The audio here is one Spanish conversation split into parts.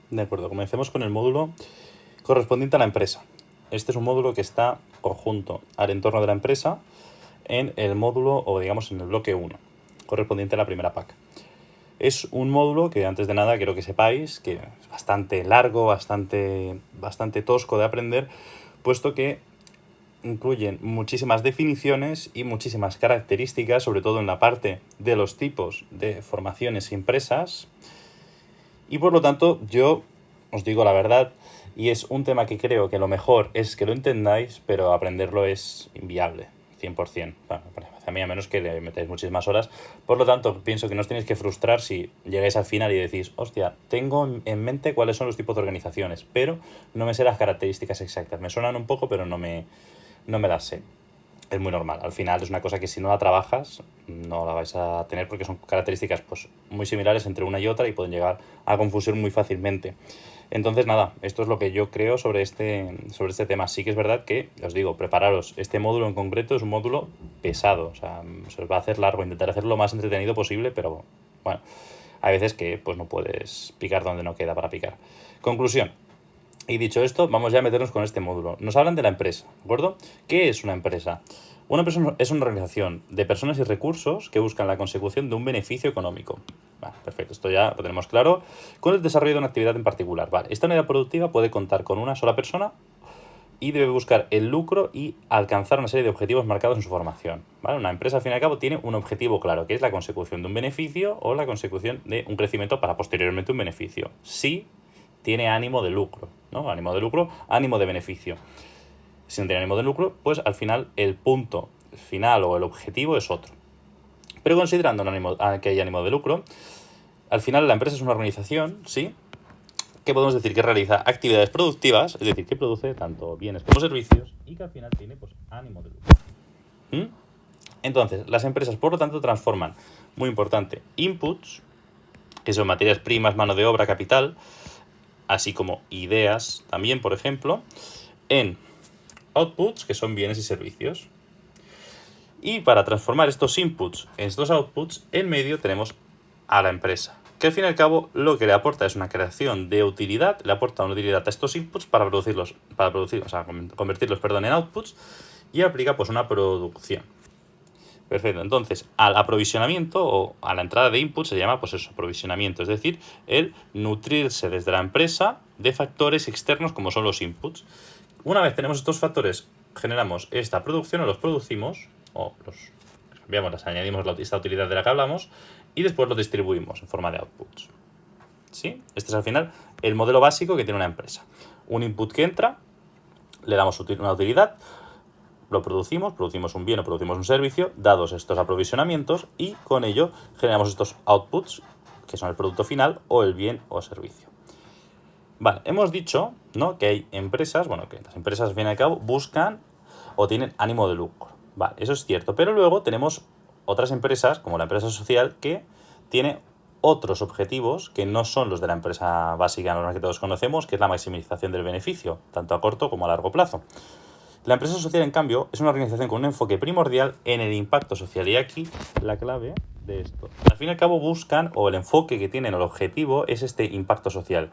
De acuerdo, comencemos con el módulo correspondiente a la empresa. Este es un módulo que está conjunto al entorno de la empresa en el módulo, o digamos en el bloque 1, correspondiente a la primera PAC. Es un módulo que, antes de nada, quiero que sepáis que es bastante largo, bastante tosco de aprender, puesto que incluyen muchísimas definiciones y muchísimas características, sobre todo en la parte de los tipos de formaciones impresas. Y por lo tanto, yo os digo la verdad, y es un tema que creo que lo mejor es que lo entendáis, pero aprenderlo es inviable, 100%. Bueno, a mí, a menos que le metáis muchísimas horas. Por lo tanto, pienso que no os tenéis que frustrar si llegáis al final y decís, hostia, tengo en mente cuáles son los tipos de organizaciones, pero no me sé las características exactas. Me suenan un poco, pero no me las sé. Es muy normal. Al final es una cosa que si no la trabajas no la vais a tener, porque son características pues muy similares entre una y otra y pueden llegar a confusión muy fácilmente. Entonces nada, esto es lo que yo creo sobre este tema. Sí que es verdad que, os digo, prepararos. Este módulo en concreto es un módulo pesado. O sea, se os va a hacer largo. Intentaré hacerlo lo más entretenido posible, pero bueno, hay veces que pues no puedes picar donde no queda para picar. Conclusión. Y dicho esto, vamos ya a meternos con este módulo. Nos hablan de la empresa, ¿de acuerdo? ¿Qué es una empresa? Una empresa es una organización de personas y recursos que buscan la consecución de un beneficio económico. Vale, perfecto, esto ya lo tenemos claro. Con el desarrollo de una actividad en particular. Vale, esta unidad productiva puede contar con una sola persona y debe buscar el lucro y alcanzar una serie de objetivos marcados en su formación. ¿Vale? Una empresa, al fin y al cabo, tiene un objetivo claro, que es la consecución de un beneficio o la consecución de un crecimiento para posteriormente un beneficio. Sí tiene ánimo de lucro, ¿no? Ánimo de lucro, ánimo de beneficio. Si no tiene ánimo de lucro, pues al final el punto final o el objetivo es otro. Pero considerando que hay ánimo de lucro, al final la empresa es una organización, ¿sí?, que podemos decir que realiza actividades productivas, es decir, que produce tanto bienes como servicios y que al final tiene pues ánimo de lucro. ¿Mm? Entonces, las empresas, por lo tanto, transforman, muy importante, inputs, que son materias primas, mano de obra, capital, así como ideas también, por ejemplo, en outputs, que son bienes y servicios. Y para transformar estos inputs en estos outputs, en medio tenemos a la empresa, que al fin y al cabo lo que le aporta es una creación de utilidad, le aporta una utilidad a estos inputs para convertirlos en outputs, y aplica pues una producción. Perfecto, entonces al aprovisionamiento o a la entrada de inputs se llama pues eso, aprovisionamiento, es decir, el nutrirse desde la empresa de factores externos como son los inputs. Una vez tenemos estos factores, generamos esta producción o los producimos, o los cambiamos, las añadimos esta utilidad de la que hablamos, y después los distribuimos en forma de outputs. ¿Sí? Este es al final el modelo básico que tiene una empresa. Un input que entra, le damos una utilidad, lo producimos un bien o producimos un servicio, dados estos aprovisionamientos, y con ello generamos estos outputs, que son el producto final o el bien o servicio. Vale, hemos dicho, ¿no?, que hay empresas, bueno, que las empresas al fin y al cabo buscan o tienen ánimo de lucro. Vale, eso es cierto, pero luego tenemos otras empresas, como la empresa social, que tiene otros objetivos que no son los de la empresa básica normal que todos conocemos, que es la maximización del beneficio, tanto a corto como a largo plazo. La empresa social, en cambio, es una organización con un enfoque primordial en el impacto social. Y aquí la clave de esto. Al fin y al cabo buscan, o el enfoque que tienen, o el objetivo, es este impacto social.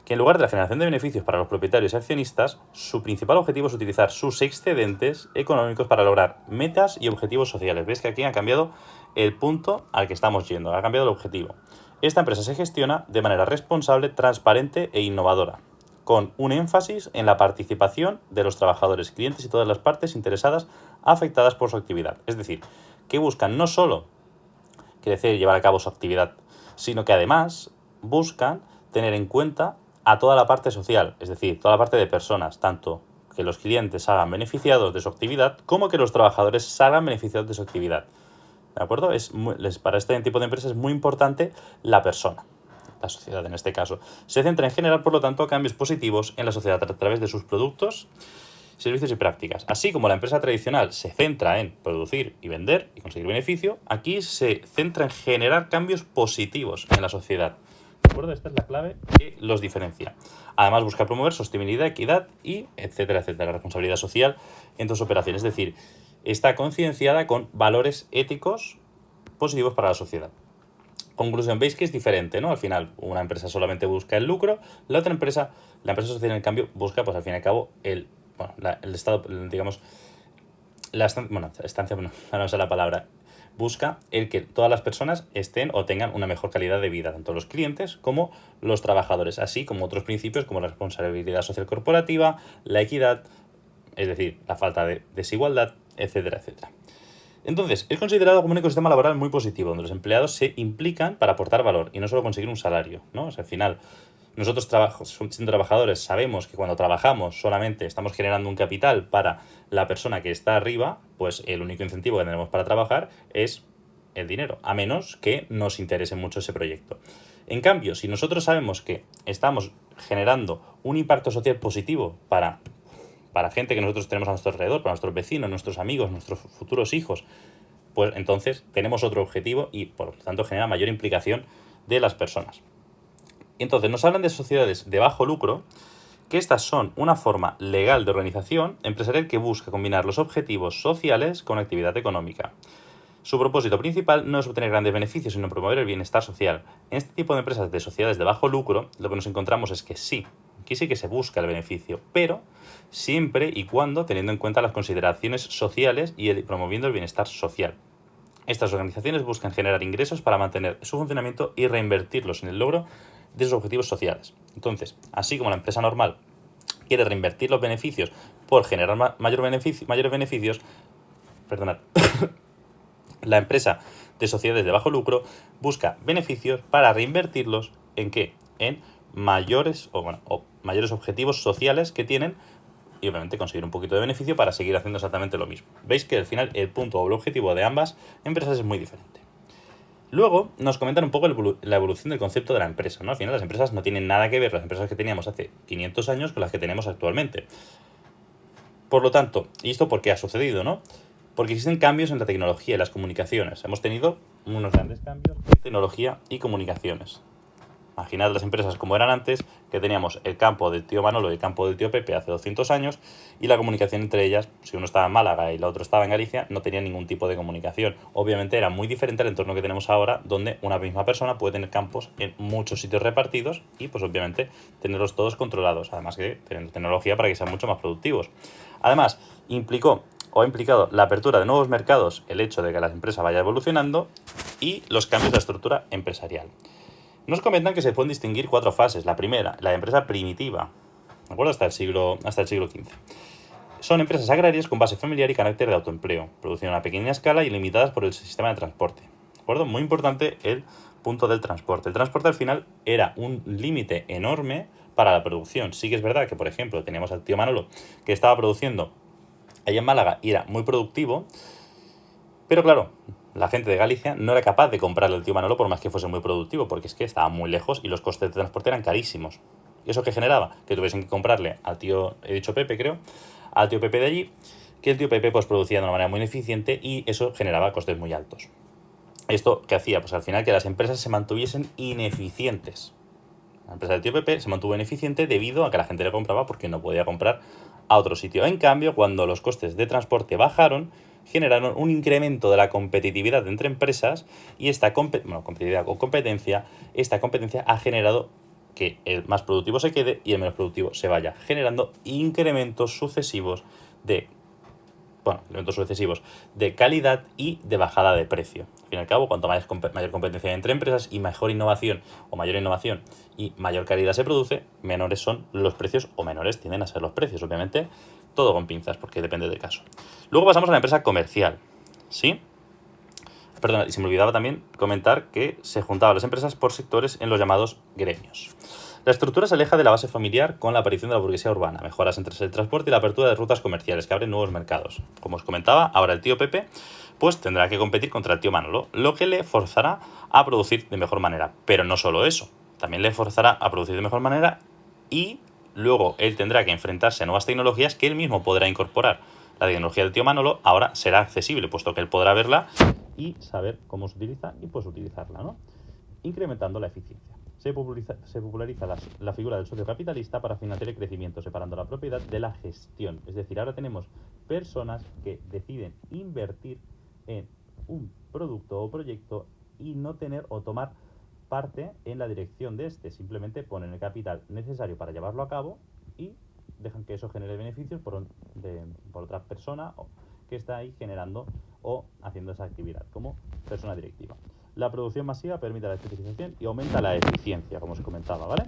Que en lugar de la generación de beneficios para los propietarios y accionistas, su principal objetivo es utilizar sus excedentes económicos para lograr metas y objetivos sociales. ¿Ves que aquí ha cambiado el punto al que estamos yendo? Ha cambiado el objetivo. Esta empresa se gestiona de manera responsable, transparente e innovadora, con un énfasis en la participación de los trabajadores, clientes y todas las partes interesadas afectadas por su actividad. Es decir, que buscan no solo crecer y llevar a cabo su actividad, sino que además buscan tener en cuenta a toda la parte social, es decir, toda la parte de personas, tanto que los clientes salgan beneficiados de su actividad como que los trabajadores salgan beneficiados de su actividad. ¿De acuerdo? Para este tipo de empresas es muy importante la persona, la sociedad en este caso. Se centra en generar, por lo tanto, cambios positivos en la sociedad a través de sus productos, servicios y prácticas. Así como la empresa tradicional se centra en producir y vender y conseguir beneficio, aquí se centra en generar cambios positivos en la sociedad. ¿De acuerdo? Esta es la clave que los diferencia. Además, busca promover sostenibilidad, equidad y etcétera, etcétera, responsabilidad social en tus operaciones. Es decir, está concienciada con valores éticos positivos para la sociedad. Conclusión, veis que es diferente, ¿no? Al final, una empresa solamente busca el lucro, la otra empresa, la empresa social, en cambio, busca, pues al fin y al cabo, el estado, digamos, estancia, bueno, no sé la palabra, busca el que todas las personas estén o tengan una mejor calidad de vida, tanto los clientes como los trabajadores, así como otros principios como la responsabilidad social corporativa, la equidad, es decir, la falta de desigualdad, etcétera, etcétera. Entonces, es considerado como un ecosistema laboral muy positivo, donde los empleados se implican para aportar valor y no solo conseguir un salario, ¿no? O sea, al final, nosotros siendo trabajadores sabemos que cuando trabajamos solamente estamos generando un capital para la persona que está arriba, pues el único incentivo que tenemos para trabajar es el dinero, a menos que nos interese mucho ese proyecto. En cambio, si nosotros sabemos que estamos generando un impacto social positivo para gente que nosotros tenemos a nuestro alrededor, para nuestros vecinos, nuestros amigos, nuestros futuros hijos, pues entonces tenemos otro objetivo y por lo tanto genera mayor implicación de las personas. Y entonces nos hablan de sociedades de bajo lucro, que estas son una forma legal de organización empresarial que busca combinar los objetivos sociales con actividad económica. Su propósito principal no es obtener grandes beneficios, sino promover el bienestar social. En este tipo de empresas de sociedades de bajo lucro, lo que nos encontramos es que sí, aquí sí que se busca el beneficio, pero siempre y cuando teniendo en cuenta las consideraciones sociales y promoviendo el bienestar social. Estas organizaciones buscan generar ingresos para mantener su funcionamiento y reinvertirlos en el logro de sus objetivos sociales. Entonces, así como la empresa normal quiere reinvertir los beneficios por generar mayores beneficios, perdonad, la empresa de sociedades de bajo lucro busca beneficios para reinvertirlos ¿en qué? En mayores mayores objetivos sociales que tienen y obviamente conseguir un poquito de beneficio para seguir haciendo exactamente lo mismo. Veis que al final el punto o el objetivo de ambas empresas es muy diferente. Luego nos comentan un poco la evolución del concepto de la empresa, ¿no? Al final las empresas no tienen nada que ver las empresas que teníamos hace 500 años con las que tenemos actualmente. Por lo tanto, ¿y esto por qué ha sucedido, no? Porque existen cambios en la tecnología y las comunicaciones. Hemos tenido unos grandes cambios en tecnología y comunicaciones. Imaginad las empresas como eran antes, que teníamos el campo del tío Manolo y el campo del tío Pepe hace 200 años, y la comunicación entre ellas, si uno estaba en Málaga y la otra estaba en Galicia, no tenía ningún tipo de comunicación. Obviamente era muy diferente al entorno que tenemos ahora, donde una misma persona puede tener campos en muchos sitios repartidos y pues obviamente tenerlos todos controlados, además que teniendo tecnología para que sean mucho más productivos. Además, ha implicado la apertura de nuevos mercados, el hecho de que las empresas vayan evolucionando y los cambios de la estructura empresarial. Nos comentan que se pueden distinguir 4 fases. La primera, la empresa primitiva, ¿de acuerdo? Hasta el siglo XV. Son empresas agrarias con base familiar y carácter de autoempleo, produciendo a pequeña escala y limitadas por el sistema de transporte. ¿De acuerdo? Muy importante el punto del transporte. El transporte al final era un límite enorme para la producción. Sí que es verdad que, por ejemplo, teníamos al tío Manolo que estaba produciendo allá en Málaga y era muy productivo, pero claro, la gente de Galicia no era capaz de comprarle al tío Manolo por más que fuese muy productivo, porque es que estaba muy lejos y los costes de transporte eran carísimos. ¿Y eso qué generaba? Que tuviesen que comprarle al tío, he dicho Pepe creo, al tío Pepe de allí, que el tío Pepe pues producía de una manera muy ineficiente y eso generaba costes muy altos. ¿Esto qué hacía? Pues al final que las empresas se mantuviesen ineficientes. La empresa del tío Pepe se mantuvo ineficiente debido a que la gente le compraba porque no podía comprar a otro sitio. En cambio, cuando los costes de transporte bajaron, generaron un incremento de la competitividad entre empresas y esta competitividad o competencia, esta competencia ha generado que el más productivo se quede y el menos productivo se vaya, generando incrementos sucesivos de calidad y de bajada de precio. Al fin y al cabo, cuanto mayor competencia entre empresas y mejor innovación o mayor innovación y mayor calidad se produce, menores son los precios o menores tienden a ser los precios. Obviamente, todo con pinzas porque depende del caso. Luego pasamos a la empresa comercial, ¿sí? Perdona, y se me olvidaba también comentar que se juntaban las empresas por sectores en los llamados gremios. La estructura se aleja de la base familiar con la aparición de la burguesía urbana, mejoras entre el transporte y la apertura de rutas comerciales que abren nuevos mercados. Como os comentaba, ahora el tío Pepe pues tendrá que competir contra el tío Manolo, lo que le forzará a producir de mejor manera. Pero no solo eso, también le forzará a producir de mejor manera y luego él tendrá que enfrentarse a nuevas tecnologías que él mismo podrá incorporar. La tecnología del tío Manolo ahora será accesible, puesto que él podrá verla y saber cómo se utiliza y pues utilizarla, ¿no? Incrementando la eficiencia. Se populariza la figura del socio capitalista para financiar el crecimiento, separando la propiedad de la gestión. Es decir, ahora tenemos personas que deciden invertir en un producto o proyecto y no tener o tomar parte en la dirección de este. Simplemente ponen el capital necesario para llevarlo a cabo y dejan que eso genere beneficios por otra persona que está ahí generando o haciendo esa actividad como persona directiva. La producción masiva permite la especialización y aumenta la eficiencia, como os comentaba, ¿vale?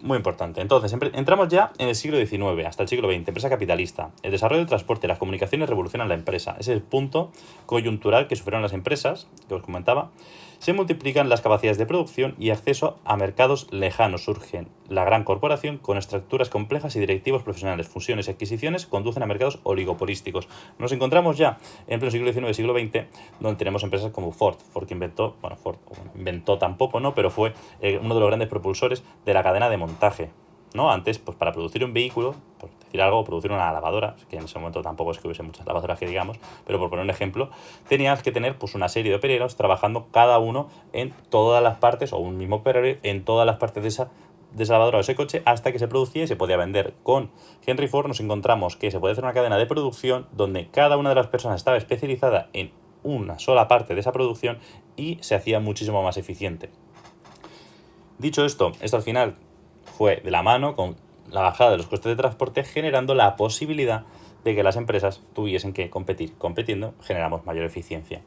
Muy importante. Entonces, entramos ya en el siglo XIX hasta el siglo XX, empresa capitalista. El desarrollo del transporte y las comunicaciones revolucionan la empresa. Ese es el punto coyuntural que sufrieron las empresas, que os comentaba. Se multiplican las capacidades de producción y acceso a mercados lejanos. Surgen la gran corporación con estructuras complejas y directivos profesionales. Fusiones y adquisiciones conducen a mercados oligopolísticos. Nos encontramos ya en pleno siglo XIX y siglo XX, donde tenemos empresas como Ford. Ford que inventó tampoco, ¿no? Pero fue uno de los grandes propulsores de la cadena de montaje, ¿no? Antes, pues para producir un vehículo, por decir algo, producir una lavadora, que en ese momento tampoco es que hubiese muchas lavadoras que digamos, pero por poner un ejemplo, tenías que tener pues una serie de obreros trabajando cada uno en todas las partes, o un mismo operero en todas las partes de esa lavadora o ese coche, hasta que se producía y se podía vender. Con Henry Ford nos encontramos que se puede hacer una cadena de producción donde cada una de las personas estaba especializada en una sola parte de esa producción y se hacía muchísimo más eficiente. Dicho esto al final fue de la mano con la bajada de los costes de transporte, generando la posibilidad de que las empresas tuviesen que competir. Compitiendo generamos mayor eficiencia.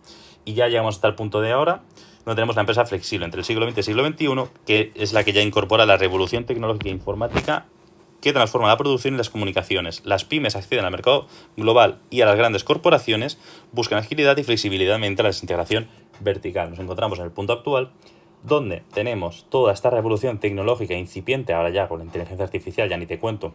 Y ya llegamos hasta el punto de ahora, donde tenemos la empresa flexible entre el siglo XX y el siglo XXI, que es la que ya incorpora la revolución tecnológica e informática que transforma la producción y las comunicaciones. Las pymes acceden al mercado global y a las grandes corporaciones buscan agilidad y flexibilidad mediante la desintegración vertical. Nos encontramos en el punto actual, donde tenemos toda esta revolución tecnológica incipiente, ahora ya con la inteligencia artificial, ya ni te cuento,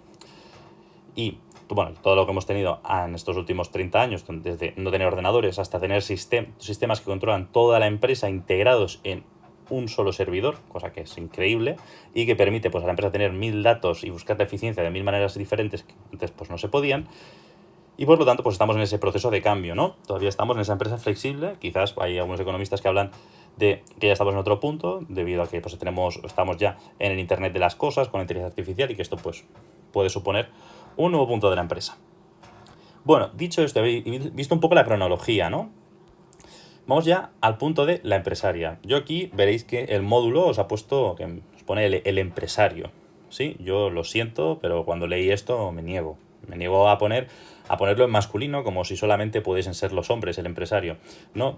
y bueno, todo lo que hemos tenido en estos últimos 30 años, desde no tener ordenadores hasta tener sistemas que controlan toda la empresa integrados en un solo servidor, cosa que es increíble y que permite pues, a la empresa tener 1000 datos y buscar la eficiencia de 1000 maneras diferentes que antes pues, no se podían. Y por lo tanto, pues estamos en ese proceso de cambio, ¿no? Todavía estamos en esa empresa flexible. Quizás hay algunos economistas que hablan de que ya estamos en otro punto, debido a que pues, estamos ya en el Internet de las cosas, con la inteligencia artificial, y que esto pues, puede suponer un nuevo punto de la empresa. Bueno, dicho esto, habéis visto un poco la cronología, ¿no? Vamos ya al punto de la empresaria. Yo aquí veréis que el módulo os pone el empresario. Sí, yo lo siento, pero cuando leí esto me niego. Me niego a ponerlo en masculino, como si solamente pudiesen ser los hombres el empresario.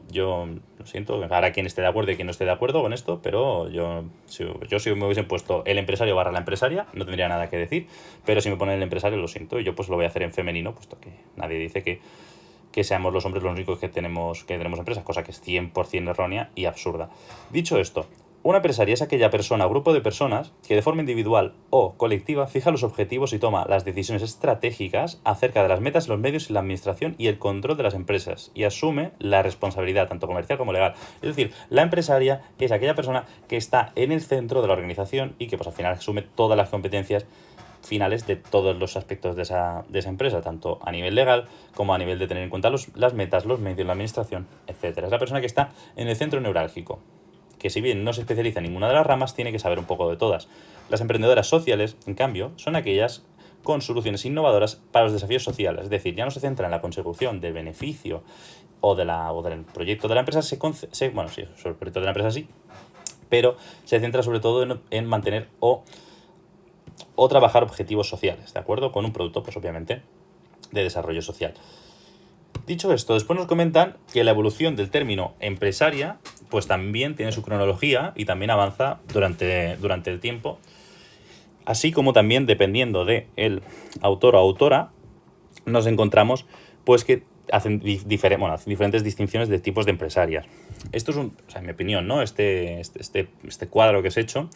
Yo lo siento, habrá quien esté de acuerdo y quien no esté de acuerdo con esto, pero si me hubiesen puesto el empresario barra la empresaria, no tendría nada que decir, pero si me ponen el empresario, lo siento, y yo pues lo voy a hacer en femenino, puesto que nadie dice que seamos los hombres los únicos que tenemos empresas, cosa que es 100% errónea y absurda. Dicho esto, una empresaria es aquella persona o grupo de personas que de forma individual o colectiva fija los objetivos y toma las decisiones estratégicas acerca de las metas, los medios y la administración y el control de las empresas y asume la responsabilidad tanto comercial como legal. Es decir, la empresaria es aquella persona que está en el centro de la organización y que pues al final asume todas las competencias finales de todos los aspectos de esa empresa, tanto a nivel legal como a nivel de tener en cuenta las metas, los medios, la administración, etc. Es la persona que está en el centro neurálgico, que si bien no se especializa en ninguna de las ramas, tiene que saber un poco de todas. Las emprendedoras sociales, en cambio, son aquellas con soluciones innovadoras para los desafíos sociales, es decir, ya no se centra en la consecución del beneficio o del proyecto de la empresa, bueno, sí, sobre el proyecto de la empresa sí, pero se centra sobre todo en mantener o trabajar objetivos sociales, ¿de acuerdo? Con un producto, pues obviamente, de desarrollo social. Dicho esto, después nos comentan que la evolución del término empresaria, pues también tiene su cronología y también avanza durante el tiempo, así como también dependiendo del autor o autora, nos encontramos pues que hacen diferentes distinciones de tipos de empresarias. Esto es en mi opinión, ¿no? Este cuadro que os he hecho,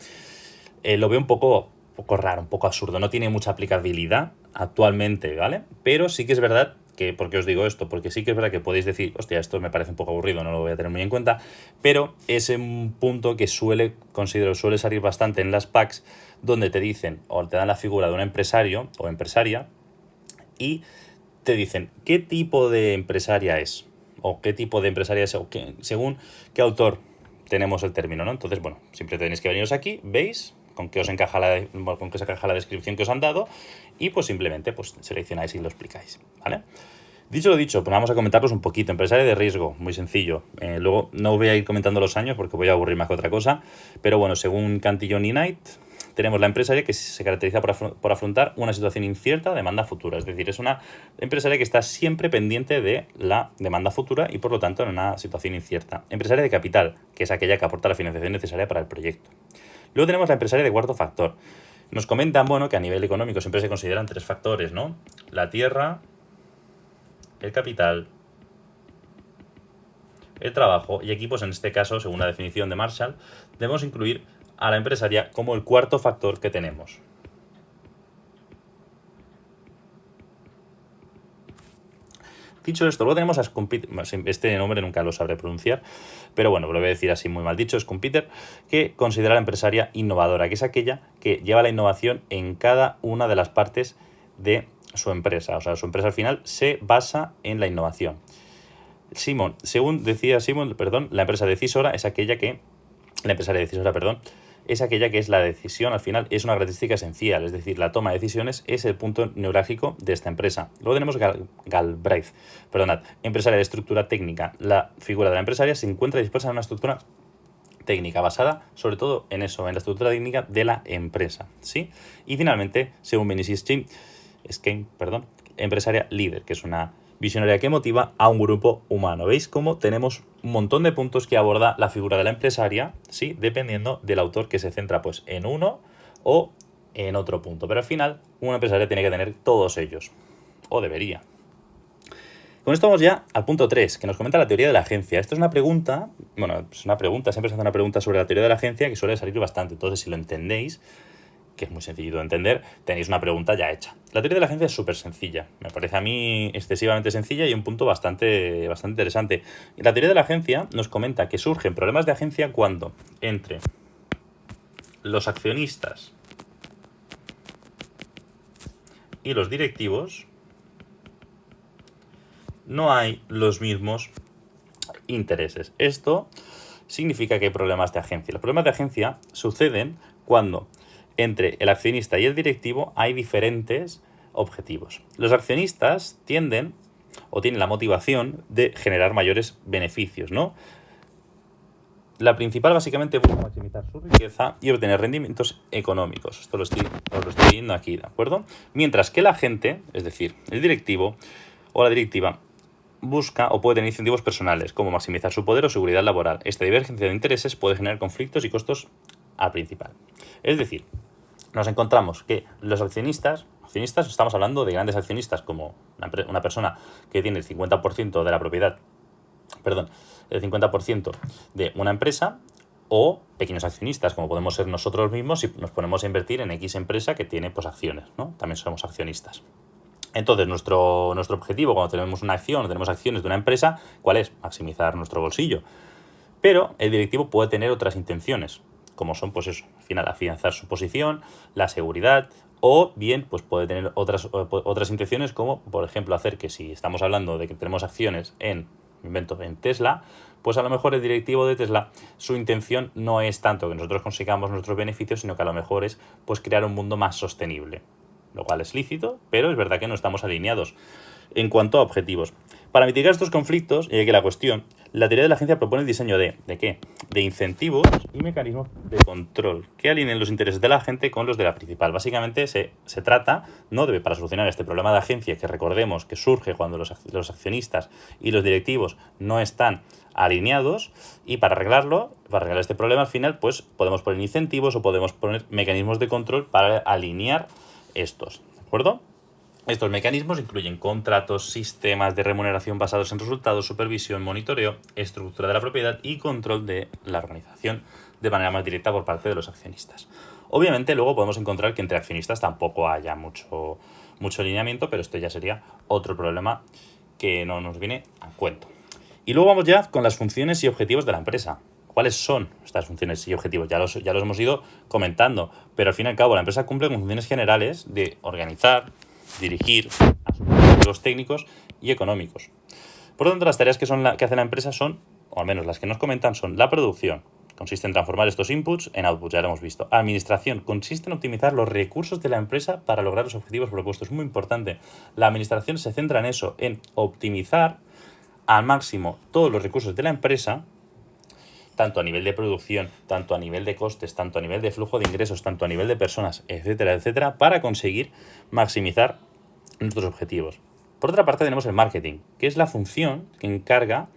lo veo un poco raro, un poco absurdo, no tiene mucha aplicabilidad actualmente, ¿vale? Pero sí que es verdad que, ¿por qué os digo esto? Porque sí que es verdad que podéis decir, hostia, esto me parece un poco aburrido, no lo voy a tener muy en cuenta, pero es un punto que suele salir bastante en las PACs, donde te dicen, o te dan la figura de un empresario o empresaria, y te dicen qué tipo de empresaria es, o qué tipo de empresaria es, o según qué autor tenemos el término, ¿no? Entonces, bueno, siempre tenéis que veniros aquí, veis con qué se encaja la descripción que os han dado y pues simplemente pues seleccionáis y lo explicáis, ¿vale? Dicho lo dicho, pues vamos a comentarlos un poquito. Empresario de riesgo, muy sencillo. Luego no voy a ir comentando los años porque voy a aburrir más que otra cosa. Pero bueno, según Cantillon y Knight, tenemos la empresaria que se caracteriza por afrontar una situación incierta de demanda futura. Es decir, es una empresaria que está siempre pendiente de la demanda futura y por lo tanto en una situación incierta. Empresaria de capital, que es aquella que aporta la financiación necesaria para el proyecto. Luego tenemos la empresaria de cuarto factor. Nos comentan, bueno, que a nivel económico siempre se consideran 3 factores, ¿no? La tierra, el capital, el trabajo, y aquí, pues en este caso, según la definición de Marshall, debemos incluir a la empresaria como el cuarto factor que tenemos. Dicho esto, luego tenemos a Schumpeter, este nombre nunca lo sabré pronunciar, pero bueno, lo voy a decir así muy mal dicho, Schumpeter, que considera a la empresaria innovadora, que es aquella que lleva la innovación en cada una de las partes de su empresa. O sea, su empresa al final se basa en la innovación. Según decía Simon, la empresa decisora es aquella que es aquella que es la decisión, al final es una característica esencial, es decir, la toma de decisiones es el punto neurálgico de esta empresa. Luego tenemos Galbraith, empresaria de estructura técnica. La figura de la empresaria se encuentra dispersa en una estructura técnica basada sobre todo en eso, en la estructura técnica de la empresa, ¿sí? Y finalmente, según Benissy Skene, empresaria líder, que es una visionaria que motiva a un grupo humano. ¿Veis cómo tenemos un montón de puntos que aborda la figura de la empresaria, sí, dependiendo del autor, que se centra pues en uno o en otro punto? Pero al final, una empresaria tiene que tener todos ellos, o debería. Con esto vamos ya al punto 3, que nos comenta la teoría de la agencia. Esto es una pregunta, siempre se hace una pregunta sobre la teoría de la agencia que suele salir bastante. Entonces, si lo entendéis, que es muy sencillo de entender, tenéis una pregunta ya hecha. La teoría de la agencia es súper sencilla. Me parece a mí excesivamente sencilla y un punto bastante interesante. La teoría de la agencia nos comenta que surgen problemas de agencia cuando entre los accionistas y los directivos no hay los mismos intereses. Esto significa que hay problemas de agencia. Los problemas de agencia suceden cuando entre el accionista y el directivo hay diferentes objetivos. Los accionistas tienden o tienen la motivación de generar mayores beneficios, ¿no? La principal básicamente busca maximizar su riqueza y obtener rendimientos económicos. Esto os lo estoy viendo aquí, ¿de acuerdo? Mientras que la gente, es decir, el directivo o la directiva, busca o puede tener incentivos personales, como maximizar su poder o seguridad laboral. Esta divergencia de intereses puede generar conflictos y costos al principal. Es decir, nos encontramos que los accionistas, estamos hablando de grandes accionistas como una persona que tiene el 50% de la propiedad, el 50% de una empresa, o pequeños accionistas, como podemos ser nosotros mismos si nos ponemos a invertir en X empresa que tiene pues acciones, ¿no? También somos accionistas. Entonces, nuestro objetivo cuando tenemos una acción, tenemos acciones de una empresa, ¿cuál es? Maximizar nuestro bolsillo. Pero el directivo puede tener otras intenciones, como son, pues eso, al final, afianzar su posición, la seguridad, o bien, pues puede tener otras intenciones, como, por ejemplo, hacer que si estamos hablando de que tenemos acciones en Tesla, pues a lo mejor el directivo de Tesla, su intención no es tanto que nosotros consigamos nuestros beneficios, sino que a lo mejor es pues crear un mundo más sostenible, lo cual es lícito, pero es verdad que no estamos alineados en cuanto a objetivos. Para mitigar estos conflictos, y aquí la cuestión, la teoría de la agencia propone el diseño ¿de qué? De incentivos y mecanismos de control que alineen los intereses de la gente con los de la principal. Básicamente se trata, ¿no?, para solucionar este problema de agencia, que recordemos que surge cuando los accionistas y los directivos no están alineados, y para arreglar este problema al final, pues podemos poner incentivos o podemos poner mecanismos de control para alinear estos, ¿de acuerdo? Estos mecanismos incluyen contratos, sistemas de remuneración basados en resultados, supervisión, monitoreo, estructura de la propiedad y control de la organización de manera más directa por parte de los accionistas. Obviamente luego podemos encontrar que entre accionistas tampoco haya mucho alineamiento, pero esto ya sería otro problema que no nos viene a cuento. Y luego vamos ya con las funciones y objetivos de la empresa. ¿Cuáles son estas funciones y objetivos? Ya los hemos ido comentando, pero al fin y al cabo la empresa cumple con funciones generales de organizar, dirigir, asumir objetivos técnicos y económicos. Por lo tanto, las tareas que hace la empresa son, o al menos las que nos comentan, son la producción, consiste en transformar estos inputs en outputs, ya lo hemos visto. Administración consiste en optimizar los recursos de la empresa para lograr los objetivos propuestos. Es muy importante. La administración se centra en eso, en optimizar al máximo todos los recursos de la empresa, tanto a nivel de producción, tanto a nivel de costes, tanto a nivel de flujo de ingresos, tanto a nivel de personas, etcétera, etcétera, para conseguir maximizar nuestros objetivos. Por otra parte tenemos el marketing, que es la función que encarga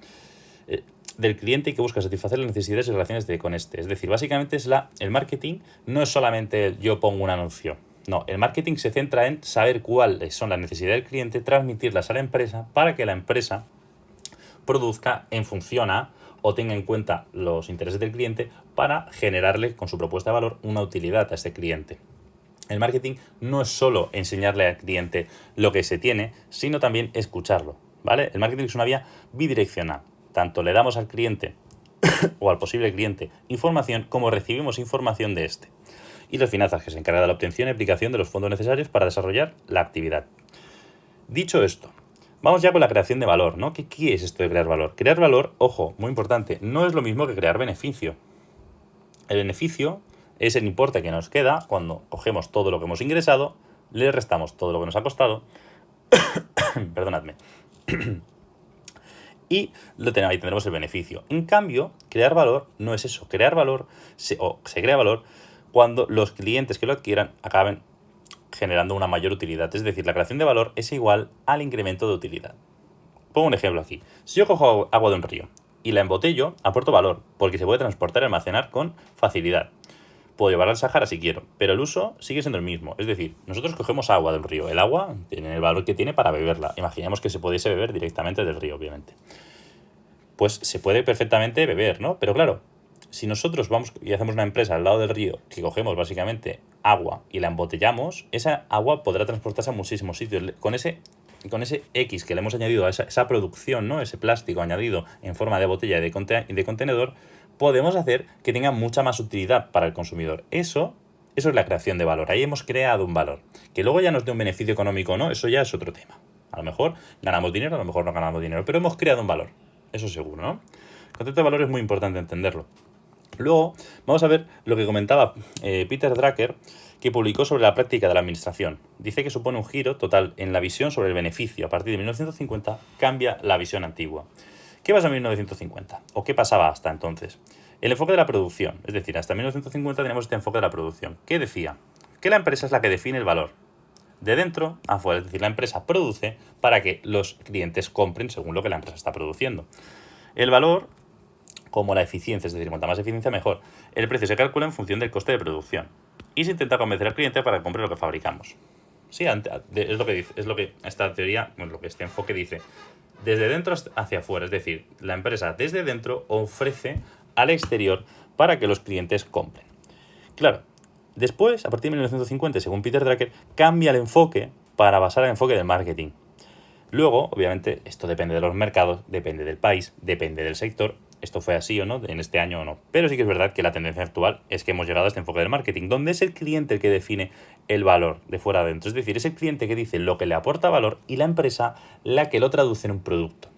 del cliente y que busca satisfacer las necesidades y relaciones con este. Es decir, básicamente el marketing no es solamente yo pongo un anuncio. No, el marketing se centra en saber cuáles son las necesidades del cliente, transmitirlas a la empresa para que la empresa produzca en función a o tenga en cuenta los intereses del cliente para generarle con su propuesta de valor una utilidad a este cliente. El marketing no es solo enseñarle al cliente lo que se tiene, sino también escucharlo, ¿vale? El marketing es una vía bidireccional. Tanto le damos al cliente o al posible cliente información como recibimos información de este. Y las finanzas, que se encarga de la obtención y aplicación de los fondos necesarios para desarrollar la actividad. Dicho esto, vamos ya con la creación de valor, ¿no? ¿Qué es esto de crear valor? Crear valor, ojo, muy importante, no es lo mismo que crear beneficio. El beneficio es el importe que nos queda cuando cogemos todo lo que hemos ingresado, le restamos todo lo que nos ha costado, perdonadme, y ahí tendremos el beneficio. En cambio, crear valor no es eso. Crear valor, se crea valor cuando los clientes que lo adquieran acaben generando una mayor utilidad. Es decir, la creación de valor es igual al incremento de utilidad. Pongo un ejemplo aquí. Si yo cojo agua de un río y la embotello, aporto valor, porque se puede transportar y almacenar con facilidad. Puedo llevarla al Sahara si quiero, pero el uso sigue siendo el mismo. Es decir, nosotros cogemos agua del río. El agua tiene el valor que tiene para beberla. Imaginemos que se pudiese beber directamente del río, obviamente. Pues se puede perfectamente beber, ¿no? Pero claro, si nosotros vamos y hacemos una empresa al lado del río, que cogemos básicamente agua y la embotellamos, esa agua podrá transportarse a muchísimos sitios. Con ese X que le hemos añadido a esa producción, ¿no? Ese plástico añadido en forma de botella y de contenedor, podemos hacer que tenga mucha más utilidad para el consumidor. Eso es la creación de valor. Ahí hemos creado un valor. Que luego ya nos dé un beneficio económico o no, eso ya es otro tema. A lo mejor ganamos dinero, a lo mejor no ganamos dinero, pero hemos creado un valor. Eso seguro, ¿no? El concepto de valor es muy importante entenderlo. Luego vamos a ver lo que comentaba Peter Drucker, que publicó sobre la práctica de la administración. Dice que supone un giro total en la visión sobre el beneficio. A partir de 1950 cambia la visión antigua. ¿Qué pasa en 1950? ¿O qué pasaba hasta entonces? El enfoque de la producción. Es decir, hasta 1950 tenemos este enfoque de la producción. ¿Qué decía? Que la empresa es la que define el valor. De dentro a fuera. Es decir, la empresa produce para que los clientes compren según lo que la empresa está produciendo. El valor, como la eficiencia, es decir, cuanta más eficiencia mejor. El precio se calcula en función del coste de producción. Y se intenta convencer al cliente para que compre lo que fabricamos. Sí, es lo que dice, es lo que esta teoría, bueno, lo que este enfoque dice. Desde dentro hacia afuera, es decir, la empresa desde dentro ofrece al exterior para que los clientes compren. Claro, después, a partir de 1950, según Peter Drucker, cambia el enfoque para basar el enfoque del marketing. Luego, obviamente, esto depende de los mercados, depende del país, depende del sector. Esto fue así o no, en este año o no. Pero sí que es verdad que la tendencia actual es que hemos llegado a este enfoque del marketing, donde es el cliente el que define el valor de fuera adentro. Es decir, es el cliente que dice lo que le aporta valor y la empresa la que lo traduce en un producto.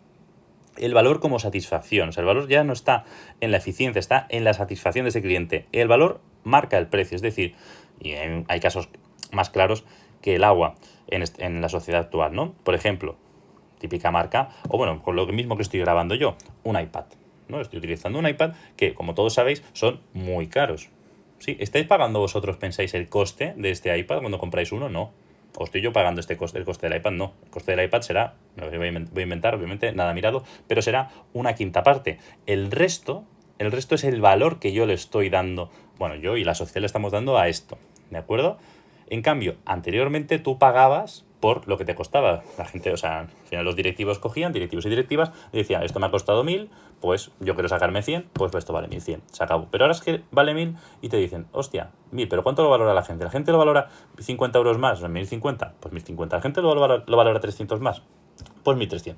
El valor como satisfacción. O sea, el valor ya no está en la eficiencia, está en la satisfacción de ese cliente. El valor marca el precio. Es decir, y hay casos más claros que el agua en la sociedad actual, ¿no? Por ejemplo, típica marca, o bueno, con lo mismo que estoy grabando yo, un iPad. ¿No? Estoy utilizando un iPad que, como todos sabéis, son muy caros. ¿Sí? ¿Estáis pagando vosotros, pensáis, el coste de este iPad cuando compráis uno? No. ¿O estoy yo pagando el coste del iPad? No. El coste del iPad será, me voy a inventar, obviamente, nada mirado, pero será una quinta parte. El resto es el valor que yo le estoy dando, bueno, yo y la sociedad le estamos dando a esto, ¿de acuerdo? En cambio, anteriormente tú pagabas por lo que te costaba. La gente, o sea, al final los directivos cogían, directivos y directivas, y decían, esto me ha costado 1.000, pues yo quiero sacarme 100, pues esto vale 1.100, se acabó. Pero ahora es que vale 1.000 y te dicen, hostia, 1.000, ¿pero cuánto lo valora la gente? ¿La gente lo valora 50 euros más? ¿1.050? Pues 1.050. ¿La gente lo valora 300 más? Pues 1.300.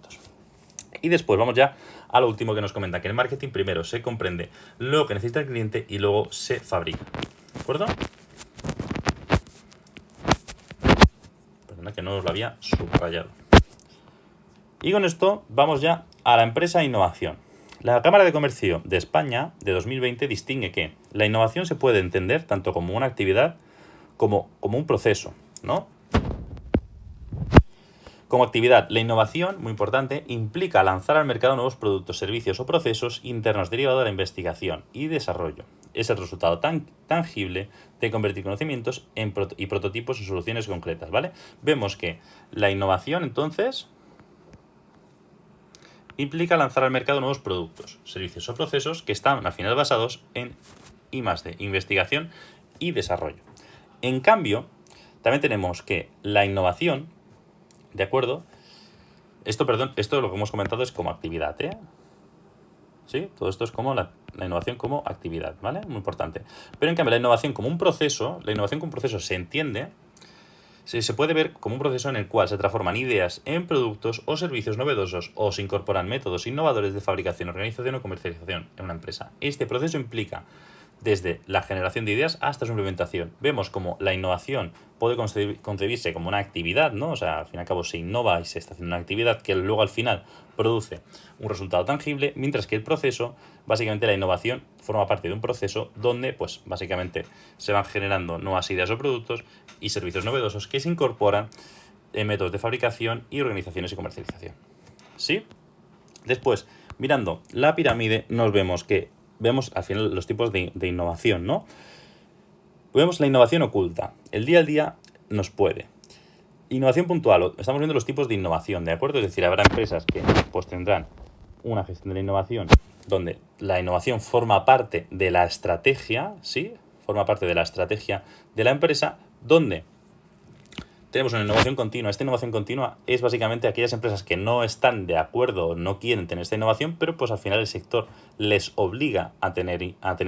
Y después vamos ya a lo último que nos comenta, que el marketing primero se comprende lo que necesita el cliente y luego se fabrica. ¿De acuerdo? Que no os lo había subrayado. Y con esto vamos ya a la empresa e innovación. La Cámara de Comercio de España de 2020 distingue que la innovación se puede entender tanto como una actividad como un proceso, ¿no? Como actividad, la innovación, muy importante, implica lanzar al mercado nuevos productos, servicios o procesos internos derivados de la investigación y desarrollo. Es el resultado tan tangible de convertir conocimientos y prototipos en soluciones concretas, ¿vale? Vemos que la innovación, entonces, implica lanzar al mercado nuevos productos, servicios o procesos que están al final basados en I+D, investigación y desarrollo. En cambio, también tenemos que la innovación, ¿de acuerdo? Esto lo que hemos comentado es como actividad, ¿eh? ¿Sí? Todo esto es como la innovación como actividad, ¿vale? Muy importante. Pero en cambio, la innovación como un proceso se entiende, se puede ver como un proceso en el cual se transforman ideas en productos o servicios novedosos o se incorporan métodos innovadores de fabricación, organización o comercialización en una empresa. Este proceso implica desde la generación de ideas hasta su implementación. Vemos como la innovación puede concebirse como una actividad, ¿no? O sea, al fin y al cabo se innova y se está haciendo una actividad que luego al final produce un resultado tangible, mientras que el proceso, básicamente la innovación, forma parte de un proceso donde, pues, básicamente se van generando nuevas ideas o productos y servicios novedosos que se incorporan en métodos de fabricación y organizaciones y comercialización. ¿Sí? Después, mirando la pirámide, vemos al final los tipos de innovación, ¿no? Vemos la innovación oculta. El día al día nos puede. Innovación puntual. Estamos viendo los tipos de innovación, ¿de acuerdo? Es decir, habrá empresas que pues tendrán una gestión de la innovación donde la innovación forma parte de la estrategia, ¿sí? Forma parte de la estrategia de la empresa, donde tenemos una innovación continua. Esta innovación continua es básicamente aquellas empresas que no están de acuerdo o no quieren tener esta innovación, pero pues al final el sector les obliga a tener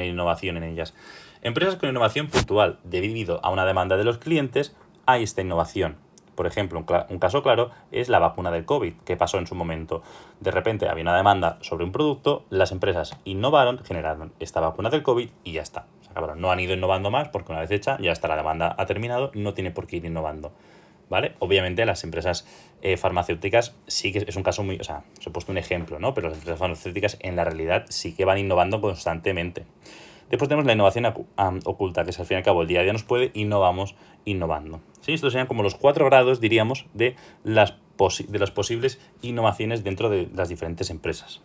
innovación en ellas. Empresas con innovación puntual, debido a una demanda de los clientes, hay esta innovación. Por ejemplo, un caso claro es la vacuna del COVID, que pasó en su momento. De repente había una demanda sobre un producto, las empresas innovaron, generaron esta vacuna del COVID y ya está. Se acabaron. No han ido innovando más porque una vez hecha ya está, la demanda ha terminado, no tiene por qué ir innovando. ¿Vale? Obviamente las empresas farmacéuticas sí que es un caso muy... O sea, os he puesto un ejemplo, ¿no? Pero las empresas farmacéuticas en la realidad sí que van innovando constantemente. Después tenemos la innovación oculta, que es al fin y al cabo el día a día nos puede y no vamos innovando. ¿Sí? Estos serían como los 4 grados, diríamos, de las posibles innovaciones dentro de las diferentes empresas.